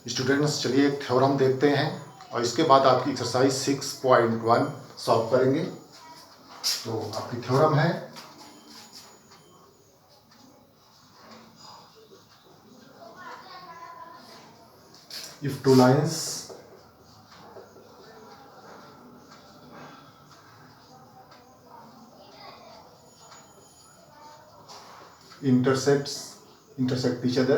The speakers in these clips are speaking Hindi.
स्टूडेंट्स, चलिए एक थ्योरम देखते हैं और इसके बाद आपकी एक्सरसाइज 6.1 सॉल्व करेंगे। तो आपकी थ्योरम है if two lines intersect each other,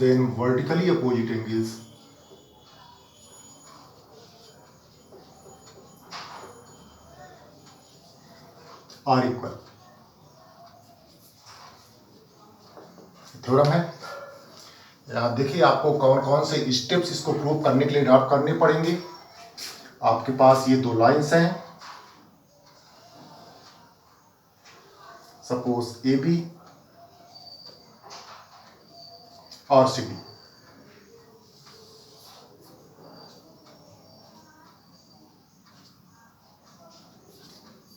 then vertically opposite angles are equal। Theorem है। आप देखिए आपको कौन कौन से स्टेप्स इसको प्रूव करने के लिए ड्राफ्ट करने पड़ेंगे। आपके पास ये दो लाइंस हैं, सपोज ए बी और सी डी।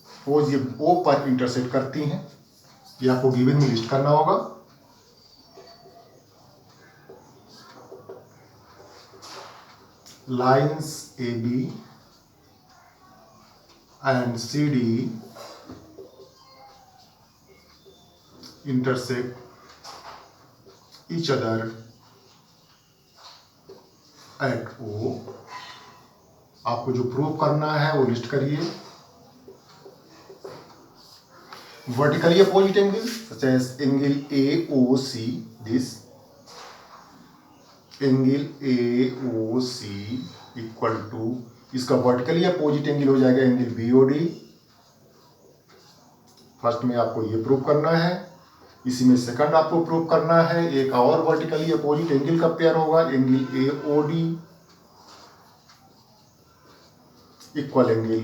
सपोज ये ओ पर इंटरसेक्ट करती हैं, ये आपको गिवन में लिस्ट करना होगा। Lines A B and C D intersect each other at O। आपको जो प्रूव करना है वो लिस्ट करिए। Vertically opposite angle such as angle AOC, this angle AOC equal to, इसका वर्टिकली अपोजिट एंगल हो जाएगा एंगल BOD। फर्स्ट में आपको ये प्रूव करना है, इसी में सेकंड आपको प्रूव करना है। एक और वर्टिकली अपोजिट एंगल का पेयर होगा angle AOD equal angle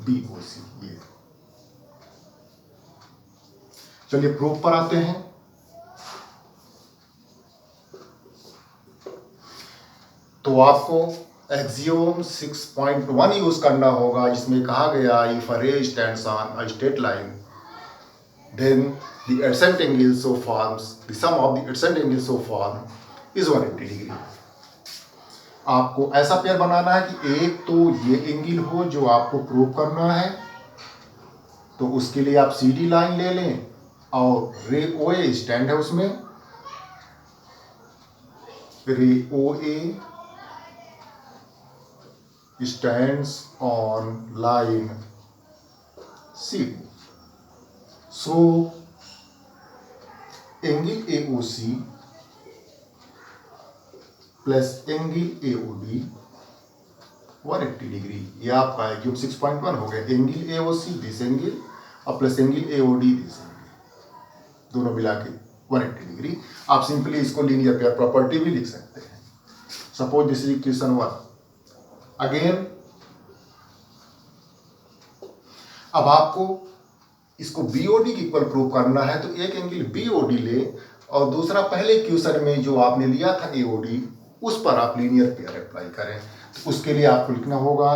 BOC। ये चलिए प्रूफ पर आते हैं। तो आपको एक्सियोम 6.1 यूज करना होगा, जिसमें कहा गया इफ अ रे stands on a straight line then the adjacent angle so forms, the sum of the adjacent angles so form is 180 degree। आपको ऐसा पेयर बनाना है कि एक तो ये एंगल हो जो आपको प्रूव करना है, तो उसके लिए आप CD लाइन ले लें और रे OA स्टैंड है उसमें, रे OA stands on line CD। So angle AOC plus angle AOD 180 degree. ये आपका एक्सियोम 6.1 हो गया। एंगल AOC दिस एंगल और plus angle AOD this angle, दोनों मिला के 180 डिग्री। आप सिंपली इसको लीनियर पेयर प्रॉपर्टी भी लिख सकते हैं। Suppose this is equation 1। Again अब आपको इसको BOD की इक्वल प्रूव करना है, तो एक एंगल BOD ले और दूसरा पहले क्वेश्चन में जो आपने लिया था AOD, उस पर आप लीनियर पेयर अप्लाई करें। तो उसके लिए आपको लिखना होगा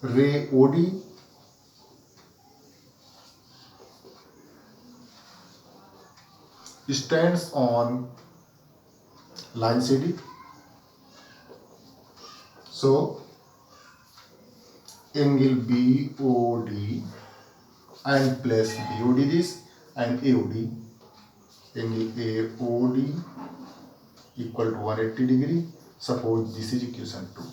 रे OD stands on line CD। So angle BOD and plus BOD this and AOD, angle AOD equal to 180 degree। Suppose this is equation 2।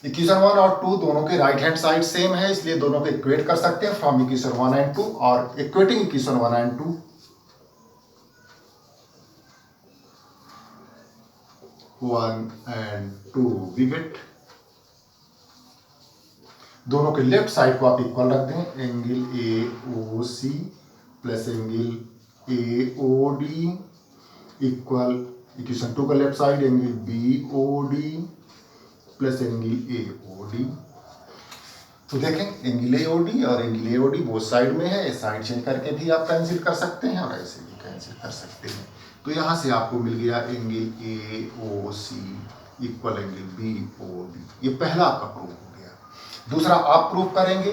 Equation 1 और 2 दोनों के राइट हैंड साइड सेम है, इसलिए दोनों को इक्वेट कर सकते हैं फ्रॉम इक्वेशन 1 एंड 2। और equating equation 1 and 2, 1 and 2 we get, दोनों के लेफ्ट साइड को आप इक्वल रख दें। Angle AOC plus angle AOD equal equation 2 का left side angle BOD plus angle AOD। तो देखें एंगल AOD और एंगल AOD वो साइड में है, साइड चेंज करके भी आप कैंसिल कर सकते हैं और ऐसे भी कैंसिल कर सकते हैं। तो यहां से आपको मिल गया angle AOC equal angle BOD। ये पहला आपका प्रूफ हो गया। दूसरा आप प्रूफ करेंगे,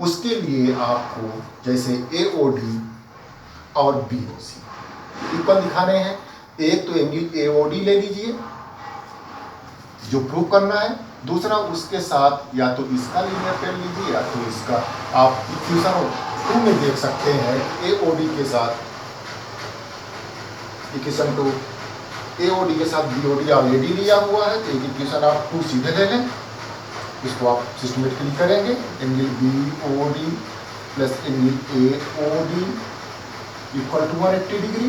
उसके लिए आपको जैसे AOD और BOC इक्वल दिखाने हैं। एक तो एंगल AOD ले लीजिए जो प्रूव करना है, दूसरा उसके साथ या तो इसका लीनियर पेयर लीजिए या तो इसका। आप इक्वेशन 2 में देख सकते हैं AOD के साथ इक्वेशन 2 AOD के साथ BOD ऑलरेडी लिया हुआ है, तो एक इक्वेशन आप 2 सीधे ले लें, इसको आप सिस्टमेटिकली करेंगे। Angle BOD plus angle AOD equal to 180 degree,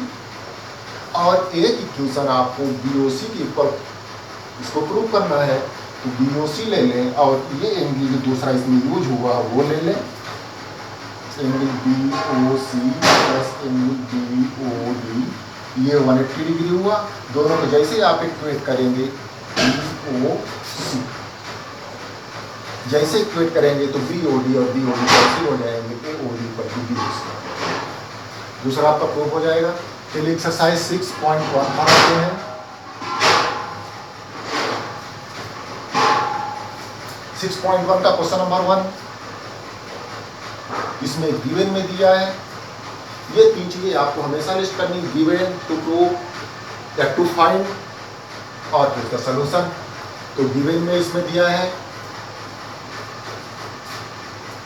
और एक इक्वेशन आपको BOC की इक्वल इसको प्रूव करना है, तो BOC ले लें और ये एंगल जो दूसरा इसमें यूज हुआ वो ले लें, angle BOC plus angle BOD, ये 180 डिग्री हुआ। दोनों को जैसे आप इक्वेट करेंगे BOC, जैसे इक्वेट करेंगे तो BOD और BOD कैंसिल हो जाएंगे, AOD पर BOC दूसरा आपका प्रूव हो जाएगा। चलिए एक्सरसाइज 6.1 पर आते हैं। 6.1 का क्वेश्चन नंबर 1, इसमें गिवन में दिया है ये 3 चीजें आपको हमेशा लिस्ट करनी, गिवन, टू प्रूव या टू फाइंड और फिर इसका सॉल्यूशन। तो गिवन में इसमें दिया है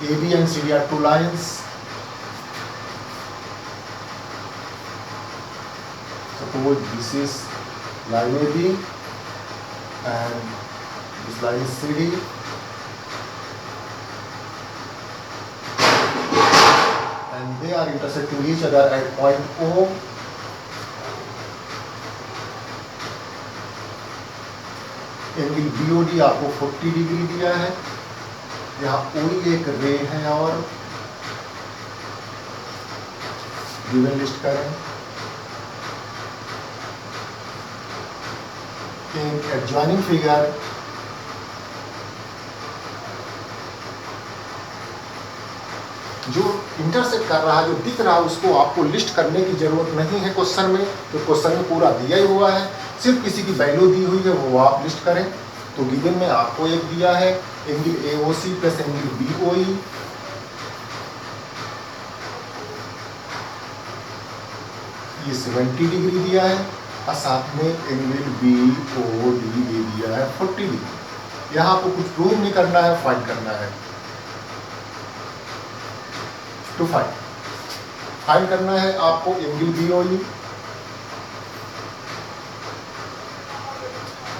AB and CD are 2 lines. Suppose this is line AB and this line is CD, and they are intersecting each other at point O. Angle BOD आपको 40 डिग्री दिया है, यहाँ OE एक रे है और गिवन लिस्ट करें। In adjoining figure जो इंटरसेक्ट कर रहा है, जो दिख रहा है, उसको आपको लिस्ट करने की जरूरत नहीं है क्वेश्चन में, तो क्वेश्चन में पूरा दिया ही हुआ है, सिर्फ किसी की वैल्यू दी हुई है वो आप लिस्ट करें। तो गिवन में आपको एक दिया है angle AOC plus angle BOE, ये 70 डिग्री दिया है, और साथ में एंगल BOD दे दिया है 40 डिग्री। यहाँ आपको कुछ प्रूव नहीं करना है, फाइंड करना है। टू फाइंड करना है आपको angle BOE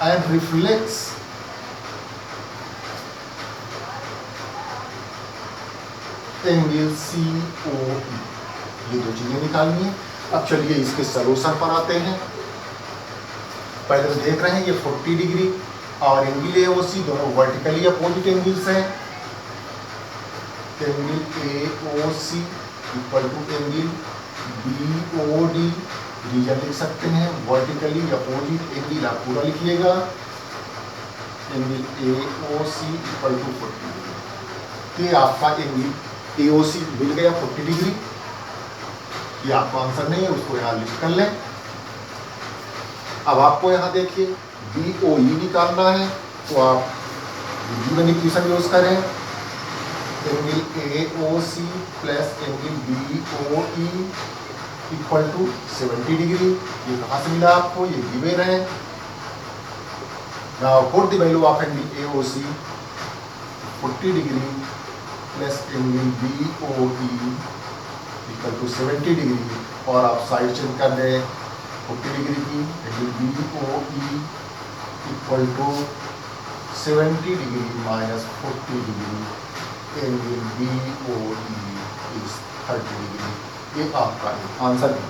and reflex angle COE, ये 2 चीजें निकालनी है। अब चलिए इसके सॉल्यूशन पर आते हैं। पहले तो देख रहे हैं ये 40 डिग्री और एंगल AOC दोनों वर्टिकली अपोजिट एंगल्स हैं। Angle AOC equal to angle BOD, reason लिख सकते हैं, वर्टिकली अपोजिट एंगल आप पूरा लिखिएगा। Angle AOC equal to 40 degree, ये आपका एंगल AOC मिल गया 40 डिग्री। ये आपका आंसर नहीं है, उसको यहाँ लिस्ट कर लें। अब आपको यहाँ देखिए BOE निकालना है, तो आप गिवन इक्वेशन यूज करें, angle AOC plus angle BOE equal to 70 degree. ये कहाँ से मिला आपको, ये गिवन है। Now put the value of angle AOC 40 degree plus angle BOE equal to 70 degree, और आप साइड चेंज कर दें 40 डिग्री की, angle BOE equal to 70 degree minus 40 degree, angle BOE is 30 degree. ये आपका आंसर है।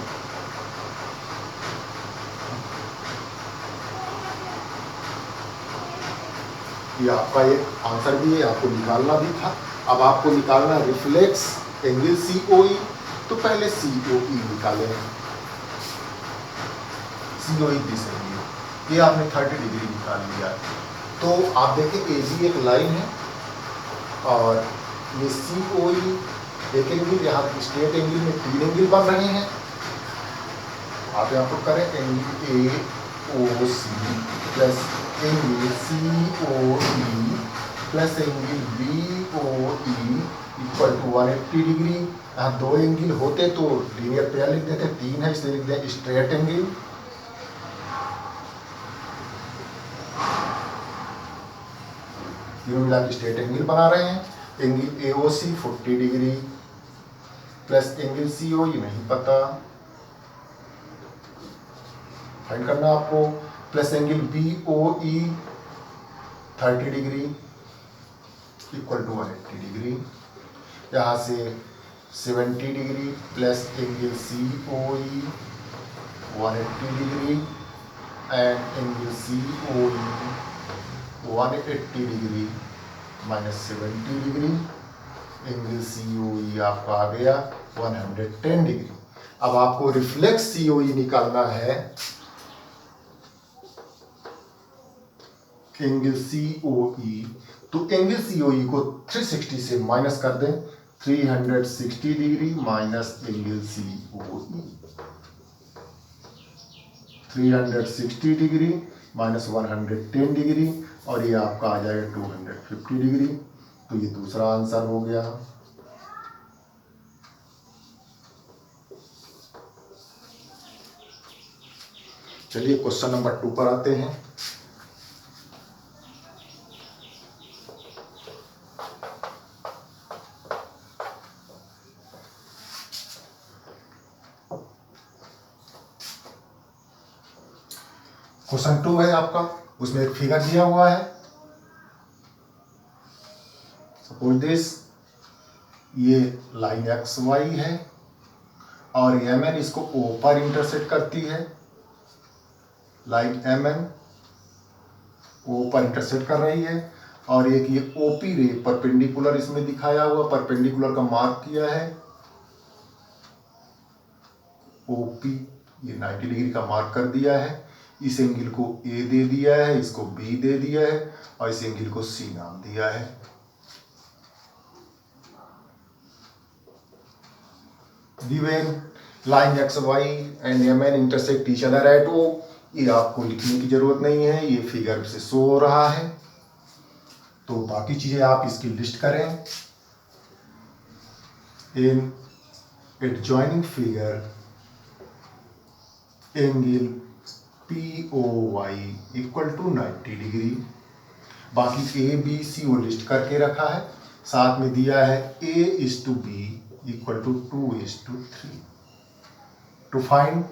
ये आपका एक आंसर भी है, आपको निकालना भी था। अब आपको निकालना रिफ्लेक्स एंगल COE, तो पहले COE निकालें। COE दिस एंगल, ये आपने 30 डिग्री निकाल लिया। तो आप देखें AB एक लाइन है और ये COE एक एंगल, यहाँ स्ट्रेट एंगल में 3 एंगल बन रहे हैं। आप यहाँ पर करें angle AOC plus angle COE plus angle BOE equal to 180 degree. यहाँ दो एंगल होते तो लीनियर पेयर लिख देते, तीन है इसलिए लिख दें स्ट्रेट एंगल। तीनों मिला के स्ट्रेट एंगल बना रहे हैं। Angle AOC 40 degree plus angle COE नहीं पता, फाइंड करना आपको, plus angle BOE 30 degree equal to 180 degree. यहाँ से 70 degree plus angle COE 180 degree and angle COE 180 degree minus 70 degree. Angle COE आपका आ गया 110 डिग्री। अब आपको रिफ्लेक्स COE निकालना है। एंगल COE, तो एंगल COE को 360 से माइनस कर दें, 360 degree minus angle COE, 360 degree minus 110 degree और ये आपका आ जाएगा 250 डिग्री। तो ये दूसरा आंसर हो गया। चलिए क्वेश्चन नंबर 2 पर आते हैं। क्वेश्चन 2 है आपका, उसमें एक फिगर दिया हुआ है। सपोज दिस, ये लाइन XY है और MN इसको O पर इंटरसेक्ट करती है। लाइन MN O पर इंटरसेक्ट कर रही है और एक ये OP रे परपेंडिकुलर इसमें दिखाया हुआ, परपेंडिकुलर का मार्क किया है। OP ये 90 डिग्री का मार्क कर दिया है। इस एंगल को A दे दिया है, इसको B दे दिया है और इस एंगल को C नाम दिया है। Given line XY and MN intersect each other at O, ये आपको लिखने की जरूरत नहीं है, ये फिगर से शो हो रहा है। तो बाकी चीजें आप इसकी लिस्ट करें। इन adjoining figure angle POY equal to 90 degree. बाकी ABC वो लिस्ट करके रखा है, साथ में दिया है A:B equal to 2:3। To find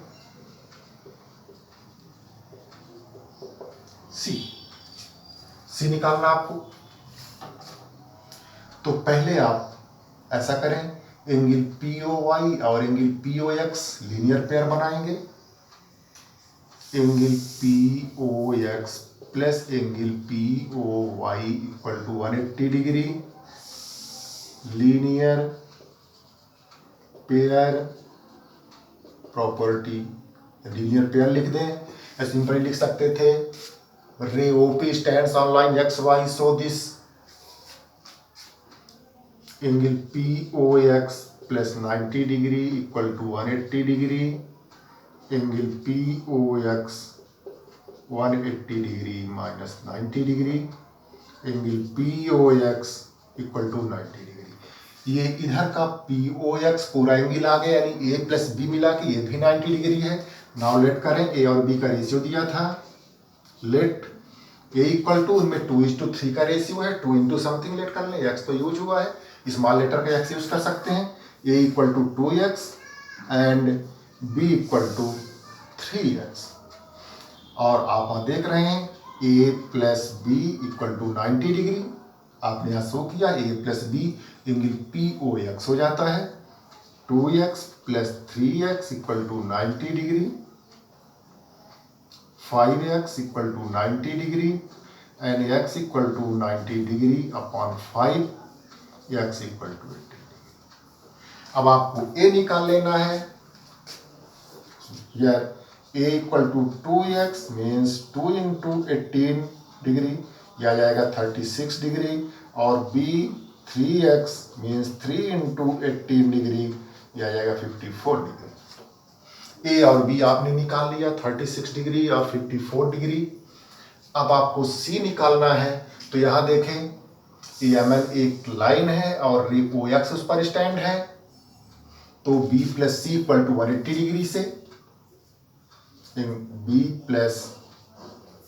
C निकालना आपको। तो पहले आप ऐसा करें, एंगल POY और एंगल POX लीनियर पेयर बनाएंगे। Angle POX plus angle POY equal to 180 degree. Linear pair property, linear pair लिख दें। सिंपली लिख सकते थे, ray OP stands on line XY, so this angle POX plus 90 degree equal to 180 degree. Angle POX 180 degree minus 90 degree. Angle POX equal to 90 degree. ये इधर का POX पूरा एंगल आ गया, यानी A प्लस B मिला के ये भी 90 डिग्री है। नाउ लेट करें, A और B का रेशियो दिया था। लेट A इक्वल टू, इनमें 2:3 का रेशियो है, 2 इंटू समथिंग लेट कर लें, X तो यूज हुआ है, स्मॉल लेटर का X यूज कर सकते हैं। A equal to 2X and B equal to 3X। और आप देख रहे हैं A plus B equal to 90 degree. आपने यहाँ शो किया A plus B angle POX हो जाता है। 2X plus 3X equal to 90 degree. 5X equal to 90 degree and X equal to 90 degree upon 5, X equal to 80। अब आपको A निकाल लेना है। यार A equal to 2X means 2 into 18 degree, यह आ जाएगा 36 डिग्री, और B 3X means 3 into 18 degree, यह आ जाएगा 54 डिग्री। A और B आपने निकाल लिया, 36 डिग्री और 54 डिग्री। अब आपको C निकालना है। तो यहाँ देखें AMN एक लाइन है और रे OX उस पर स्टैंड है, तो B plus C equal to 180 degree से B plus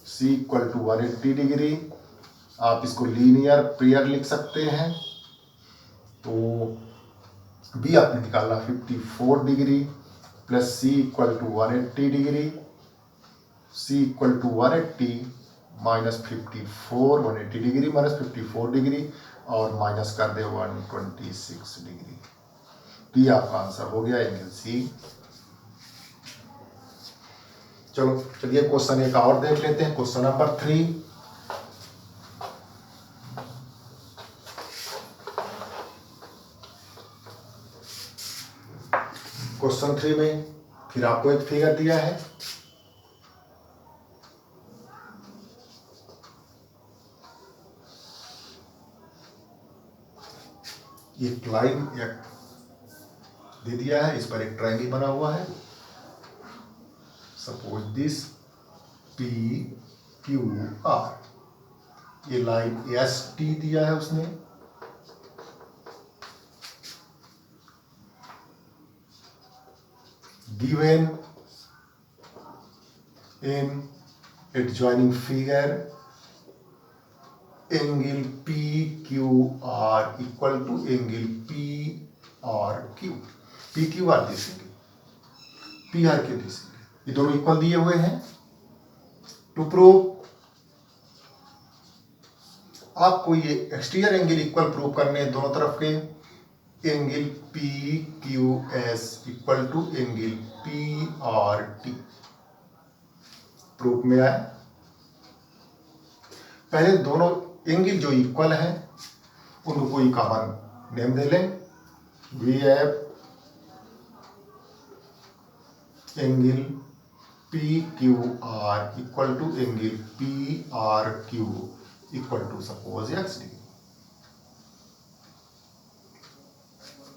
C equal to 180 degree, आप इसको लीनियर पेयर लिख सकते हैं। तो B आपने निकाला 54 degree plus C equal to 180 degree, C equal to 180 minus 54, 180 degree minus 54 degree और माइनस कर दे 126 डिग्री। B आपका आंसर हो गया एंगल C। चलो चलिए क्वेश्चन एक और देख लेते हैं, क्वेश्चन नंबर 3। क्वेश्चन 3 में फिर आपको एक फिगर दिया है, एक लाइन दे दिया है, इस पर एक ट्रायंगल बना हुआ है। सपोज दिस PQR, ये लाइन ST दिया है उसने, given in adjoining figure angle PQR equal to angle PRQ, PQR this angle, PRQ this angle, ये दोनों इक्वल दिए हुए हैं। टू प्रूव, आपको ये एक्सटीरियर एंगल इक्वल प्रूव करने दोनों तरफ के, angle PQS equal to angle PRT proof में आए। पहले दोनों एंगल जो इक्वल है उनको कोई कॉमन नेम दे लें। We have angle PQR equal to angle PRQ equal to suppose x degree.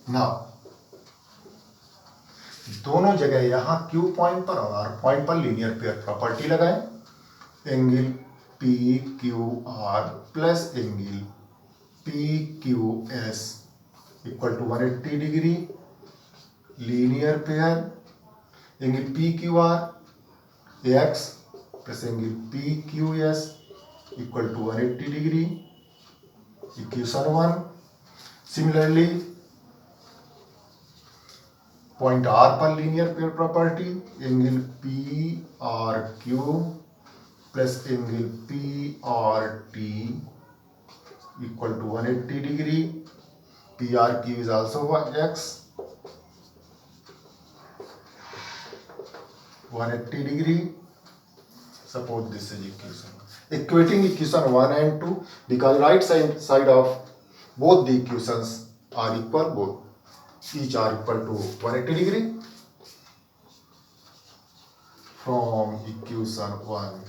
Now दोनों जगह यहां Q पॉइंट पर और R पॉइंट पर लीनियर पेयर प्रॉपर्टी लगाएं। Angle PQR plus angle PQS equal to 180 degree, linear pair. Angle PQR x plus angle PQS equal to 180 degree, equation 1। Similarly point R पर linear pair property, angle PRQ plus angle PRT equal to 180 degree, PRQ is also x, 180 degree. Suppose this is equation. Equating equation 1 and 2, because right side of both the equations are equal, both each are equal to 180 degree. From equation 1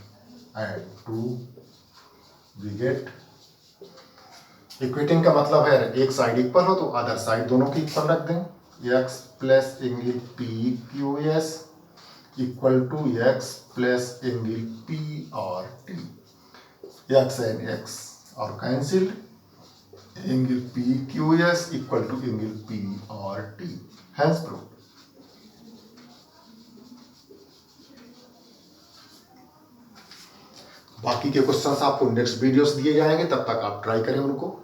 and 2 we get, equating का मतलब है एक साइड इक्वल हो तो अदर साइड दोनों की इक्वल रख दें। x plus angle PQS equal to x plus angle PRT, x and x और cancelled, angle PQS equal to angle PRT, hence proved. बाकी के क्वेश्चंस आपको नेक्स्ट वीडियोस दिए जाएंगे, तब तक आप ट्राई करें उनको।